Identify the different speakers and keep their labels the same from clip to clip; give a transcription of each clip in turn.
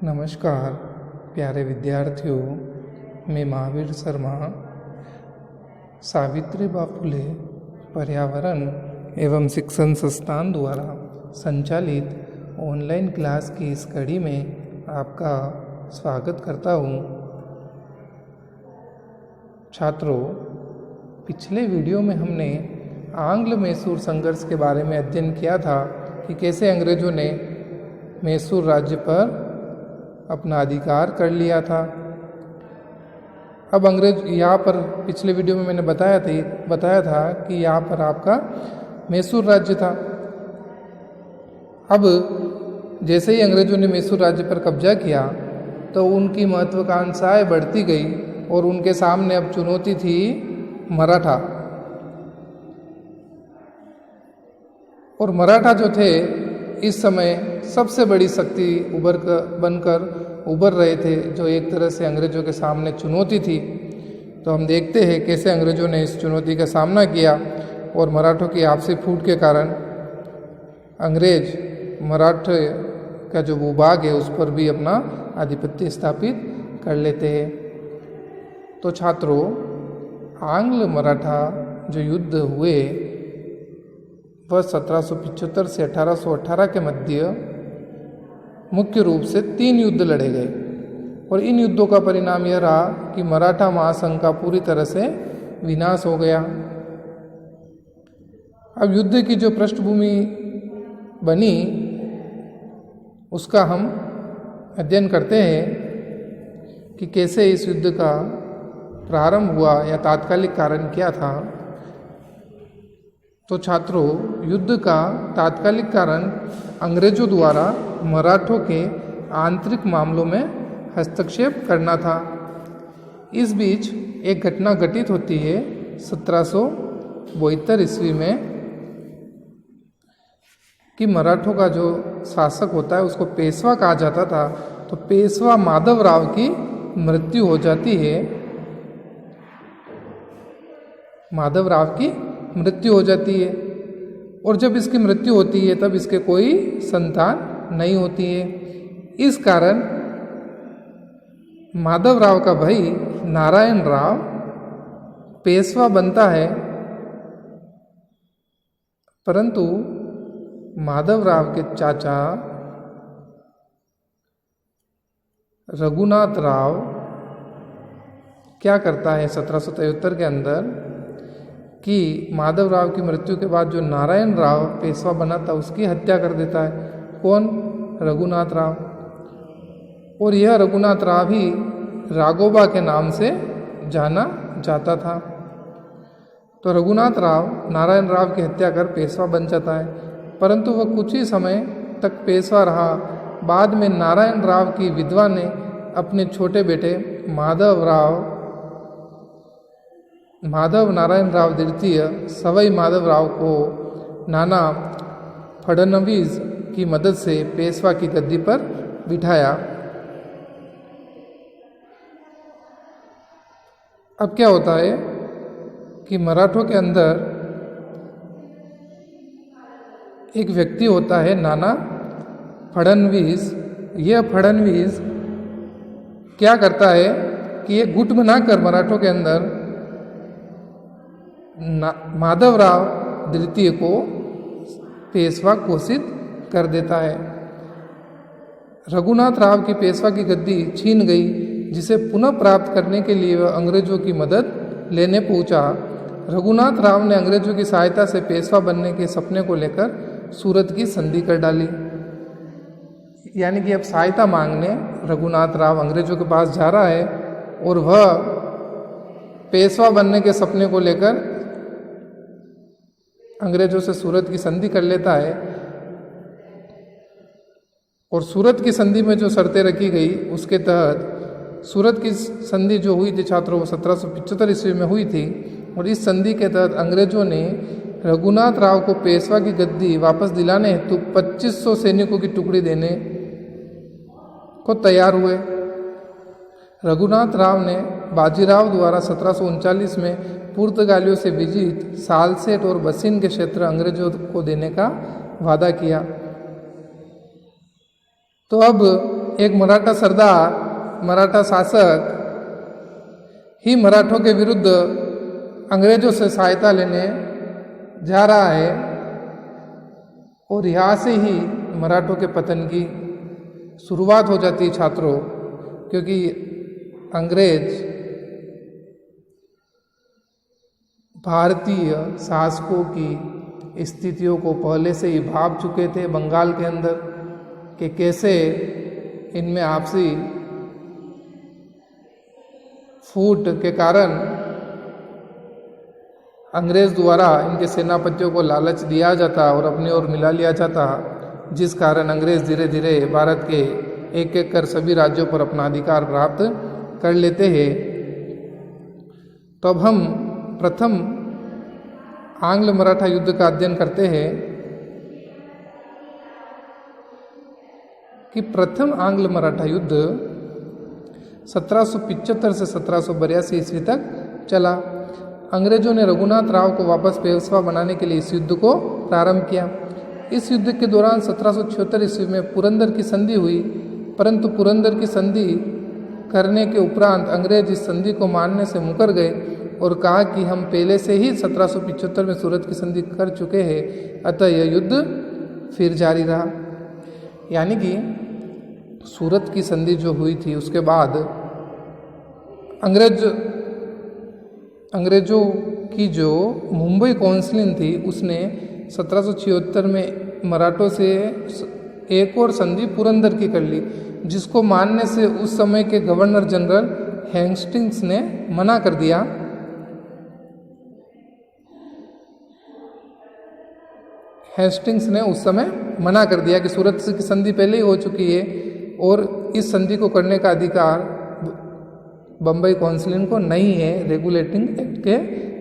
Speaker 1: नमस्कार प्यारे विद्यार्थियों, मैं महावीर शर्मा सावित्रीबाई फुले पर्यावरण एवं शिक्षण संस्थान द्वारा संचालित ऑनलाइन क्लास की इस कड़ी में आपका स्वागत करता हूँ। छात्रों, पिछले वीडियो में हमने आंग्ल मैसूर संघर्ष के बारे में अध्ययन किया था कि कैसे अंग्रेजों ने मैसूर राज्य पर अपना अधिकार कर लिया था। अब अंग्रेज यहाँ पर पिछले वीडियो में मैंने बताया था कि यहाँ पर आपका मैसूर राज्य था। अब जैसे ही अंग्रेजों ने मैसूर राज्य पर कब्जा किया तो उनकी महत्वाकांक्षाएं बढ़ती गई और उनके सामने अब चुनौती थी मराठा। और मराठा जो थे इस समय सबसे बड़ी शक्ति बनकर उभर रहे थे, जो एक तरह से अंग्रेजों के सामने चुनौती थी। तो हम देखते हैं कैसे अंग्रेजों ने इस चुनौती का सामना किया और मराठों की आपसी फूट के कारण अंग्रेज मराठे का जो भूभाग है उस पर भी अपना आधिपत्य स्थापित कर लेते हैं। तो छात्रों, आंग्ल मराठा जो युद्ध हुए वह 1775 से 1818 के मध्य मुख्य रूप से 3 युद्ध लड़े गए और इन युद्धों का परिणाम यह रहा कि मराठा महासंघ का पूरी तरह से विनाश हो गया। अब युद्ध की जो पृष्ठभूमि बनी उसका हम अध्ययन करते हैं कि कैसे इस युद्ध का प्रारंभ हुआ या तात्कालिक कारण क्या था। तो छात्रों, युद्ध का तात्कालिक कारण अंग्रेजों द्वारा मराठों के आंतरिक मामलों में हस्तक्षेप करना था। इस बीच एक घटना घटित होती है 1772 ईस्वी में कि मराठों का जो शासक होता है उसको पेशवा कहा जाता था। तो पेशवा माधवराव की मृत्यु हो जाती है। माधवराव की मृत्यु हो जाती है और जब इसकी मृत्यु होती है तब इसके कोई संतान नहीं होती है। इस कारण माधवराव का भाई नारायण राव पेशवा बनता है, परंतु माधवराव के चाचा रघुनाथ राव क्या करता है 1773 के अंदर कि माधवराव की मृत्यु के बाद जो नारायण राव पेशवा बना था उसकी हत्या कर देता है। कौन? रघुनाथ राव। और यह रघुनाथ राव ही राघोबा के नाम से जाना जाता था। तो रघुनाथ राव नारायण राव की हत्या कर पेशवा बन जाता है, परंतु वह कुछ ही समय तक पेशवा रहा। बाद में नारायण राव की विधवा ने अपने छोटे बेटे माधव नारायण राव द्वितीय सवाई माधवराव को नाना फडणवीस की मदद से पेशवा की गद्दी पर बिठाया। अब क्या होता है कि मराठों के अंदर एक व्यक्ति होता है नाना फडणवीस। यह फडणवीस क्या करता है कि ये गुट बनाकर मराठों के अंदर माधवराव द्वितीय को पेशवा घोषित कर देता है। रघुनाथ राव की पेशवा की गद्दी छीन गई, जिसे पुनः प्राप्त करने के लिए वह अंग्रेजों की मदद लेने पहुंचा। रघुनाथ राव ने अंग्रेजों की सहायता से पेशवा बनने के सपने को लेकर सूरत की संधि कर डाली। यानी कि अब सहायता मांगने रघुनाथ राव अंग्रेजों के पास जा रहा है और वह पेशवा बनने के सपने को लेकर अंग्रेजों से सूरत की संधि कर लेता है। और सूरत की संधि में जो शर्तें रखी गई उसके तहत सूरत की संधि जो हुई थी छात्रों 1775 ईस्वी में हुई थी। और इस संधि के तहत अंग्रेजों ने रघुनाथ राव को पेशवा की गद्दी वापस दिलाने हेतु 2500 सैनिकों की टुकड़ी देने को तैयार हुए। रघुनाथ राव ने बाजीराव द्वारा 1739 में पुर्तगालियों से विजित सालसेट और बसिन के क्षेत्र अंग्रेजों को देने का वादा किया। तो अब एक मराठा सरदार, मराठा शासक ही मराठों के विरुद्ध अंग्रेजों से सहायता लेने जा रहा है और यहाँ से ही मराठों के पतन की शुरुआत हो जाती है छात्रों, क्योंकि अंग्रेज भारतीय शासकों की स्थितियों को पहले से ही भांप चुके थे बंगाल के अंदर कि कैसे इनमें आपसी फूट के कारण अंग्रेज द्वारा इनके सेनापतियों को लालच दिया जाता और अपनी ओर मिला लिया जाता, जिस कारण अंग्रेज धीरे धीरे भारत के एक एक कर सभी राज्यों पर अपना अधिकार प्राप्त कर लेते हैं। तो अब हम प्रथम आंग्ल मराठा युद्ध का अध्ययन करते हैं कि प्रथम आंग्ल मराठा युद्ध 1775 से 1782 ईस्वी तक चला। अंग्रेजों ने रघुनाथ राव को वापस पेशवा बनाने के लिए इस युद्ध को प्रारंभ किया। इस युद्ध के दौरान 1776 ईस्वी में पुरंदर की संधि हुई, परंतु पुरंदर की संधि करने के उपरांत अंग्रेज इस संधि को मानने से मुकर गए और कहा कि हम पहले से ही 1775 में सूरत की संधि कर चुके हैं, अतः यह युद्ध फिर जारी रहा। यानी कि सूरत की संधि जो हुई थी उसके बाद अंग्रेजों की जो मुंबई काउंसिल थी उसने 1776 में मराठों से एक और संधि पुरंदर की कर ली, जिसको मानने से उस समय के गवर्नर जनरल हेस्टिंग्स ने मना कर दिया। हेस्टिंग्स ने उस समय मना कर दिया कि सूरत की संधि पहले ही हो चुकी है और इस संधि को करने का अधिकार बम्बई काउंसिल को नहीं है रेगुलेटिंग एक्ट के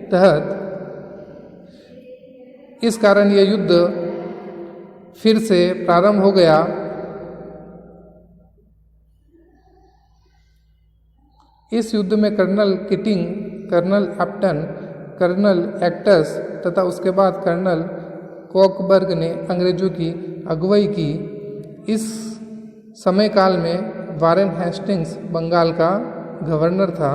Speaker 1: तहत। इस कारण यह युद्ध फिर से प्रारंभ हो गया। इस युद्ध में Colonel Keating, Colonel Upton, Colonel एक्टस तथा उसके बाद कर्नल कॉकबर्ग ने अंग्रेजों की अगुवाई की। इस समय काल में वारेन हेस्टिंग्स बंगाल का गवर्नर था।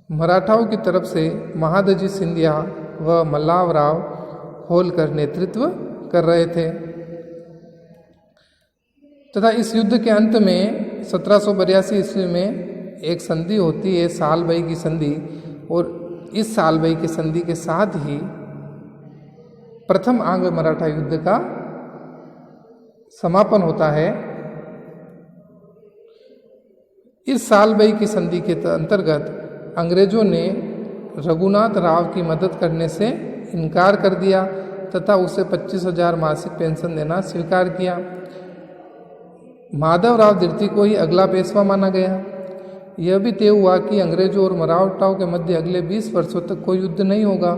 Speaker 1: मराठाओं की तरफ से महादजी सिंधिया व मल्लावराव होलकर नेतृत्व कर रहे थे तथा इस युद्ध के अंत में 1782 ईस्वी में एक संधि होती है, सालबई की संधि, और इस सालबई की संधि के साथ ही प्रथम आंग्ल मराठा युद्ध का समापन होता है। इस सालबई की संधि के अंतर्गत अंग्रेजों ने रघुनाथ राव की मदद करने से इनकार कर दिया तथा उसे 25,000 मासिक पेंशन देना स्वीकार किया। माधव राव द्वितीय को ही अगला पेशवा माना गया। यह भी तय हुआ कि अंग्रेजों और मराठाओं के मध्य अगले 20 वर्षों तक कोई युद्ध नहीं होगा।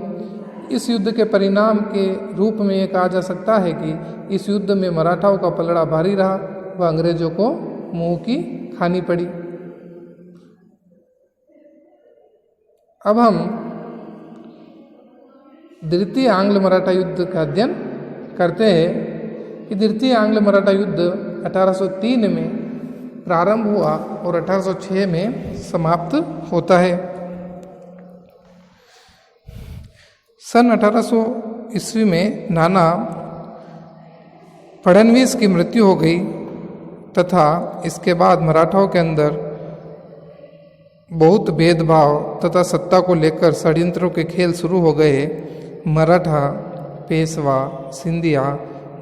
Speaker 1: इस युद्ध के परिणाम के रूप में यह कहा जा सकता है कि इस युद्ध में मराठाओं का पलड़ा भारी रहा व अंग्रेजों को मुंह की खानी पड़ी। अब हम द्वितीय आंग्ल मराठा युद्ध का अध्ययन करते हैं कि द्वितीय आंग्ल मराठा युद्ध 1803 में प्रारंभ हुआ और 1806 में समाप्त होता है। सन 1800 ईस्वी में नाना फडणवीस की मृत्यु हो गई तथा इसके बाद मराठाओं के अंदर बहुत भेदभाव तथा सत्ता को लेकर षड्यंत्रों के खेल शुरू हो गए। मराठा, पेशवा, सिंधिया,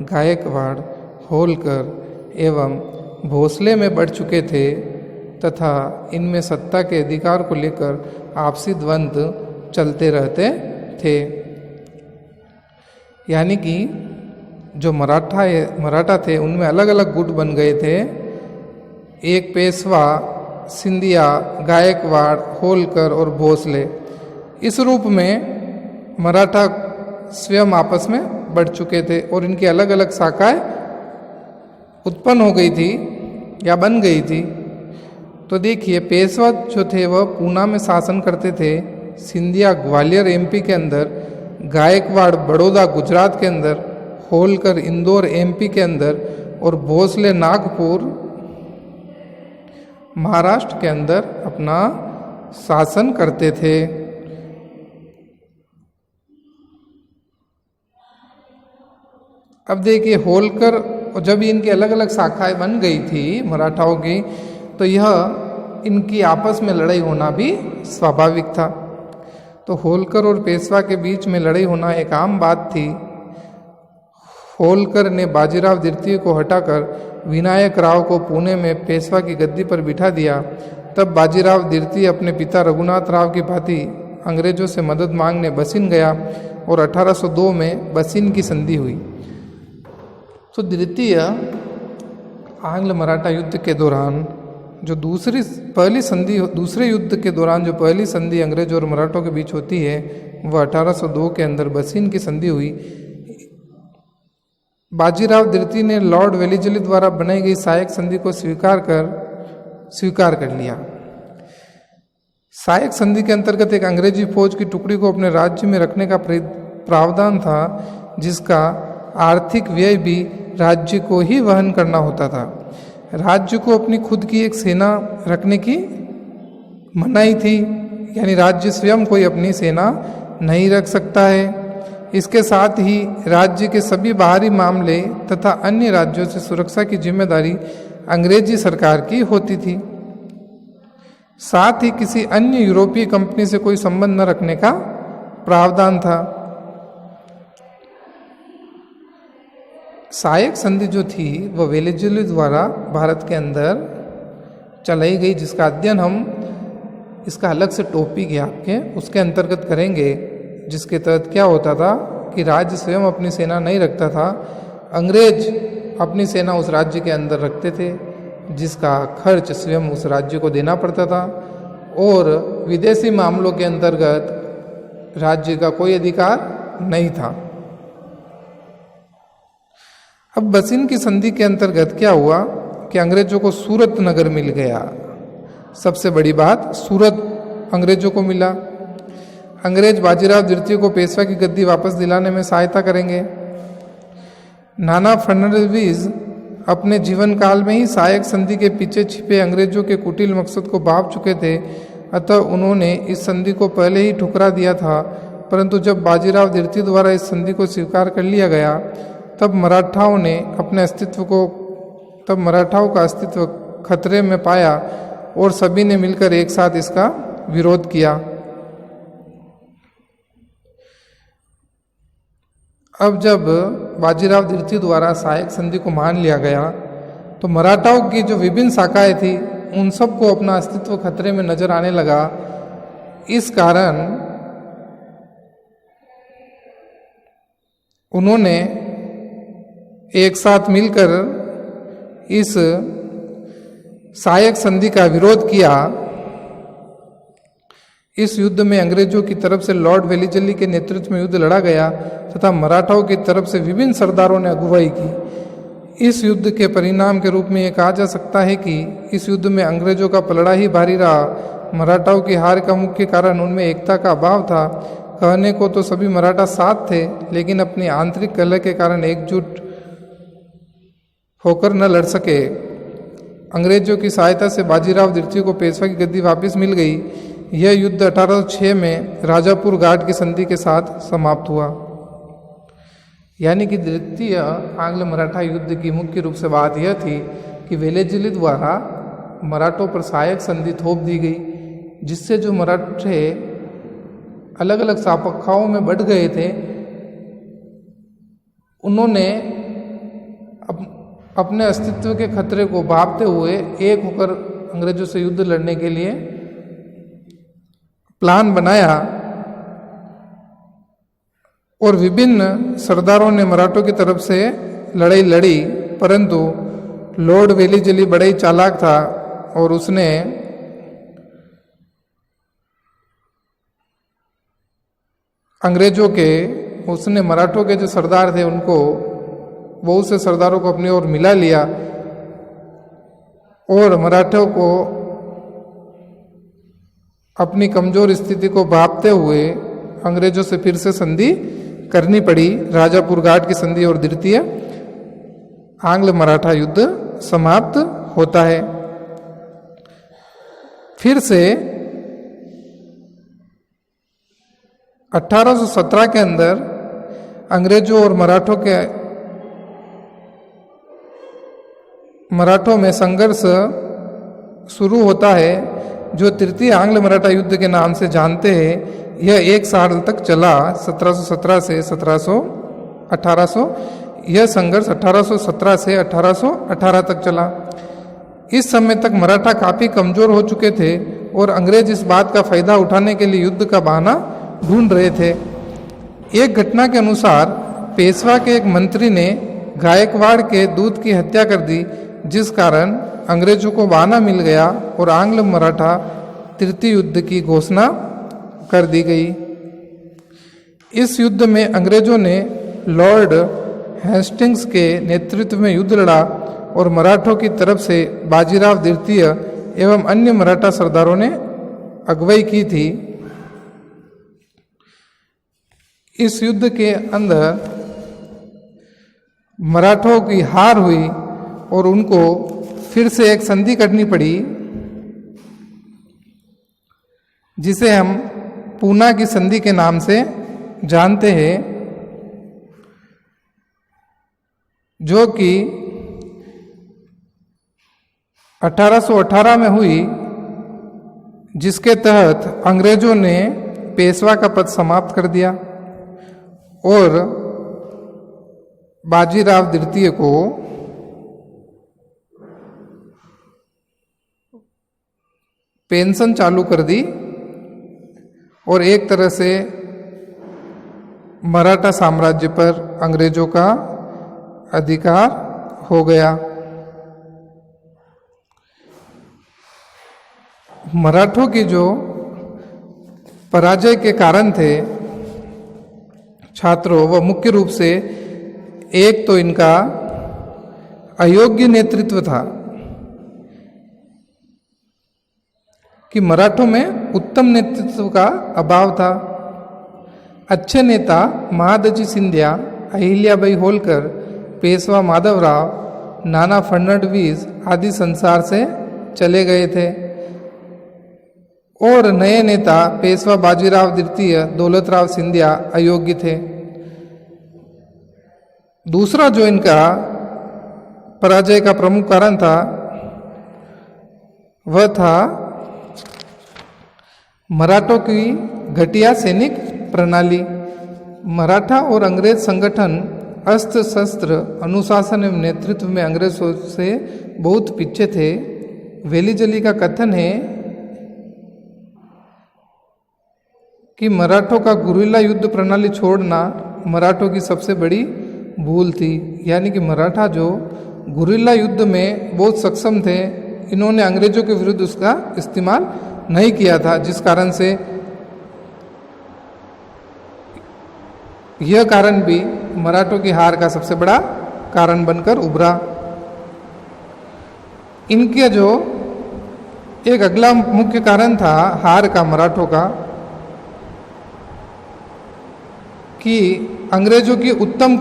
Speaker 1: गायकवाड़, होलकर एवं भोसले में बढ़ चुके थे तथा इनमें सत्ता के अधिकार को लेकर आपसी द्वंद्व चलते रहते थे। यानी कि जो मराठा थे उनमें अलग अलग गुट बन गए थे। एक पेशवा, सिंधिया, गायकवाड़, होलकर और भोसले, इस रूप में मराठा स्वयं आपस में बढ़ चुके थे और इनकी अलग अलग शाखाएं उत्पन्न हो गई थी या बन गई थी। तो देखिए, पेशवा जो थे वह पूना में शासन करते थे, सिंधिया ग्वालियर एमपी के अंदर, गायकवाड़ बड़ौदा गुजरात के अंदर, होलकर इंदौर एमपी के अंदर और भोसले नागपुर महाराष्ट्र के अंदर अपना शासन करते थे। अब देखिए होलकर, जब इनकी अलग अलग शाखाएं बन गई थी मराठाओं की, तो यह इनकी आपस में लड़ाई होना भी स्वाभाविक था। तो होलकर और पेशवा के बीच में लड़ाई होना एक आम बात थी। होलकर ने बाजीराव द्वितीय को हटाकर विनायक राव को पुणे में पेशवा की गद्दी पर बिठा दिया। तब बाजीराव द्वितीय अपने पिता रघुनाथ राव की भांति अंग्रेजों से मदद मांगने बसिन गया और 1802 में बसिन की संधि हुई। तो द्वितीय आंग्ल मराठा युद्ध के दौरान जो दूसरे युद्ध के दौरान जो पहली संधि अंग्रेजों और मराठों के बीच होती है, वह 1802 के अंदर बसिन की संधि हुई। बाजीराव द्वितीय ने लॉर्ड वेलिजली द्वारा बनाई गई सहायक संधि को स्वीकार कर लिया। सहायक संधि के अंतर्गत एक अंग्रेजी फौज की टुकड़ी को अपने राज्य में रखने का प्रावधान था, जिसका आर्थिक व्यय भी राज्य को ही वहन करना होता था। राज्य को अपनी खुद की एक सेना रखने की मनाही थी, यानी राज्य स्वयं कोई अपनी सेना नहीं रख सकता है। इसके साथ ही राज्य के सभी बाहरी मामले तथा अन्य राज्यों से सुरक्षा की जिम्मेदारी अंग्रेजी सरकार की होती थी। साथ ही किसी अन्य यूरोपीय कंपनी से कोई संबंध न रखने का प्रावधान था। सहायक संधि जो थी वह वेलिजली द्वारा भारत के अंदर चलाई गई, जिसका अध्ययन हम इसका अलग से टॉपिक है आपके, उसके अंतर्गत करेंगे, जिसके तहत क्या होता था कि राज्य स्वयं अपनी सेना नहीं रखता था, अंग्रेज अपनी सेना उस राज्य के अंदर रखते थे, जिसका खर्च स्वयं उस राज्य को देना पड़ता था और विदेशी मामलों के अंतर्गत राज्य का कोई अधिकार नहीं था। अब बसिन की संधि के अंतर्गत क्या हुआ कि अंग्रेजों को सूरत नगर मिल गया। सबसे बड़ी बात, सूरत अंग्रेजों को मिला। अंग्रेज बाजीराव द्वितीय को पेशवा की गद्दी वापस दिलाने में सहायता करेंगे। नाना फडणवीस अपने जीवन काल में ही सहायक संधि के पीछे छिपे अंग्रेजों के कुटिल मकसद को भांप चुके थे, अतः उन्होंने इस संधि को पहले ही ठुकरा दिया था। परंतु जब बाजीराव द्वितीय द्वारा इस संधि को स्वीकार कर लिया गया, तब मराठाओं का अस्तित्व खतरे में पाया और सभी ने मिलकर एक साथ इसका विरोध किया। अब जब बाजीराव द्वितीय द्वारा सहायक संधि को मान लिया गया, तो मराठाओं की जो विभिन्न शाखाएं थी उन सबको अपना अस्तित्व खतरे में नजर आने लगा। इस कारण उन्होंने एक साथ मिलकर इस सहायक संधि का विरोध किया। इस युद्ध में अंग्रेजों की तरफ से लॉर्ड वेलिजली के नेतृत्व में युद्ध लड़ा गया तथा मराठाओं की तरफ से विभिन्न सरदारों ने अगुवाई की। इस युद्ध के परिणाम के रूप में यह कहा जा सकता है कि इस युद्ध में अंग्रेजों का पलड़ा ही भारी रहा। मराठाओं की हार का मुख्य कारण उनमें एकता का अभाव था। कहने को तो सभी मराठा साथ थे, लेकिन अपनी आंतरिक कलह के कारण एकजुट होकर न लड़ सके। अंग्रेजों की सहायता से बाजीराव द्वितीय को पेशवा की गद्दी वापस मिल गई। यह युद्ध 1806 में राजापुर घाट की संधि के साथ समाप्त हुआ। यानी कि द्वितीय आंग्ल मराठा युद्ध की मुख्य रूप से बात यह थी कि वेलिजली द्वारा मराठों पर सहायक संधि थोप दी गई, जिससे जो मराठे अलग अलग शाखाओं में बढ़ गए थे, उन्होंने अपने अस्तित्व के खतरे को भांपते हुए एक होकर अंग्रेजों से युद्ध लड़ने के लिए प्लान बनाया और विभिन्न सरदारों ने मराठों की तरफ से लड़ाई लड़ी। परंतु लॉर्ड वेलिजली बड़ा ही चालाक था और उसने मराठों के जो सरदार थे उनको, बहुत से सरदारों को अपनी ओर मिला लिया और मराठों को अपनी कमजोर स्थिति को भांपते हुए अंग्रेजों से फिर से संधि करनी पड़ी। राजापुर घाट की संधि और द्वितीय आंग्ल मराठा युद्ध समाप्त होता है। फिर से 1817 के अंदर अंग्रेजों और मराठों में संघर्ष शुरू होता है, जो तृतीय आंग्ल मराठा युद्ध के नाम से जानते हैं। यह 1 साल तक चला, 1717 से 1800। यह संघर्ष 1817 से 1818 तक चला। इस समय तक मराठा काफ़ी कमज़ोर हो चुके थे और अंग्रेज इस बात का फ़ायदा उठाने के लिए युद्ध का बहाना ढूंढ रहे थे। एक घटना के अनुसार पेशवा के एक मंत्री ने गायकवाड़ के दूत की हत्या कर दी, जिस कारण अंग्रेजों को बहाना मिल गया और आंग्ल मराठा तृतीय युद्ध की घोषणा कर दी गई। इस युद्ध में अंग्रेजों ने लॉर्ड हेस्टिंग्स के नेतृत्व में युद्ध लड़ा और मराठों की तरफ से बाजीराव द्वितीय एवं अन्य मराठा सरदारों ने अगुवाई की थी। इस युद्ध के अंदर मराठों की हार हुई और उनको फिर से एक संधि करनी पड़ी, जिसे हम पूना की संधि के नाम से जानते हैं, जो कि 1818 में हुई, जिसके तहत अंग्रेजों ने पेशवा का पद समाप्त कर दिया और बाजीराव द्वितीय को पेंशन चालू कर दी और एक तरह से मराठा साम्राज्य पर अंग्रेजों का अधिकार हो गया। मराठों की जो पराजय के कारण थे छात्रों, वह मुख्य रूप से एक तो इनका अयोग्य नेतृत्व था कि मराठों में उत्तम नेतृत्व का अभाव था। अच्छे नेता महादजी सिंधिया, अहिल्याबाई होलकर, पेशवा माधवराव, नाना फडणवीस आदि संसार से चले गए थे और नए नेता पेशवा बाजीराव द्वितीय, दौलतराव सिंधिया अयोग्य थे। दूसरा जो इनका पराजय का प्रमुख कारण था वह था मराठों की घटिया सैनिक प्रणाली। मराठा और अंग्रेज संगठन अस्त्र शस्त्र, अनुशासन एवं नेतृत्व में अंग्रेजों से बहुत पीछे थे। वेलीजली का कथन है कि मराठों का गुरिल्ला युद्ध प्रणाली छोड़ना मराठों की सबसे बड़ी भूल थी। यानी कि मराठा जो गुरिल्ला युद्ध में बहुत सक्षम थे, इन्होंने अंग्रेजों के विरुद्ध उसका इस्तेमाल नहीं किया था, जिस कारण से यह कारण भी मराठों की हार का सबसे बड़ा कारण बनकर उभरा। इनके जो एक अगला मुख्य कारण था हार का मराठों का, कि अंग्रेजों की उत्तम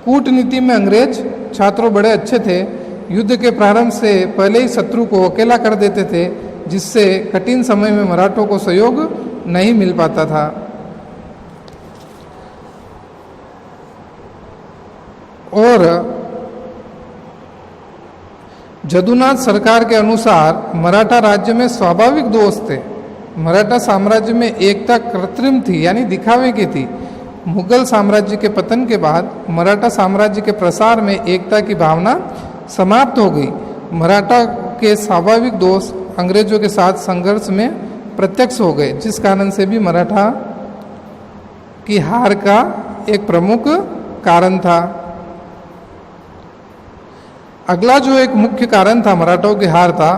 Speaker 1: कूटनीति में अंग्रेज छात्रों बड़े अच्छे थे। युद्ध के प्रारंभ से पहले ही शत्रु को अकेला कर देते थे, जिससे कठिन समय में मराठों को सहयोग नहीं मिल पाता था। और जदुनाथ सरकार के अनुसार मराठा राज्य में स्वाभाविक दोष थे। मराठा साम्राज्य में एकता कृत्रिम थी, यानी दिखावे की थी। मुगल साम्राज्य के पतन के बाद मराठा साम्राज्य के प्रसार में एकता की भावना समाप्त हो गई। मराठा के स्वाभाविक दोष अंग्रेजों के साथ संघर्ष में प्रत्यक्ष हो गए, जिस कारण से भी मराठा की हार का एक प्रमुख कारण था। अगला जो एक मुख्य कारण था मराठों की हार था,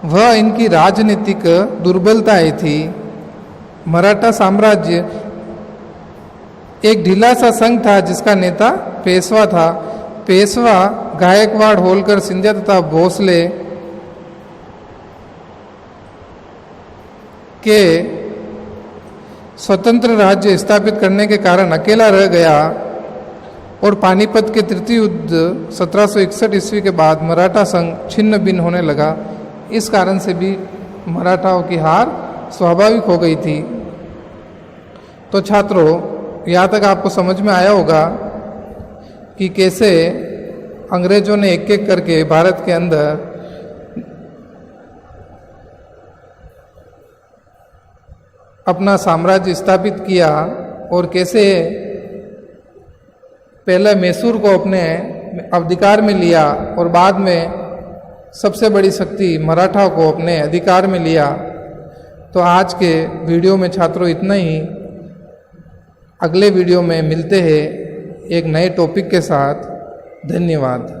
Speaker 1: वह इनकी राजनीतिक दुर्बलताएं थी। मराठा साम्राज्य एक ढीला सा संघ था, जिसका नेता पेशवा था। पेशवा गायकवाड़, होलकर, सिंधिया तथा भोसले के स्वतंत्र राज्य स्थापित करने के कारण अकेला रह गया और पानीपत के तृतीय युद्ध 1761 ईस्वी के बाद मराठा संघ छिन्न भिन्न होने लगा। इस कारण से भी मराठाओं की हार स्वाभाविक हो गई थी। तो छात्रों, यहाँ तक आपको समझ में आया होगा कि कैसे अंग्रेजों ने एक एक करके भारत के अंदर अपना साम्राज्य स्थापित किया और कैसे पहले मैसूर को अपने अधिकार में लिया और बाद में सबसे बड़ी शक्ति मराठा को अपने अधिकार में लिया। तो आज के वीडियो में छात्रों इतना ही। अगले वीडियो में मिलते हैं एक नए टॉपिक के साथ। धन्यवाद।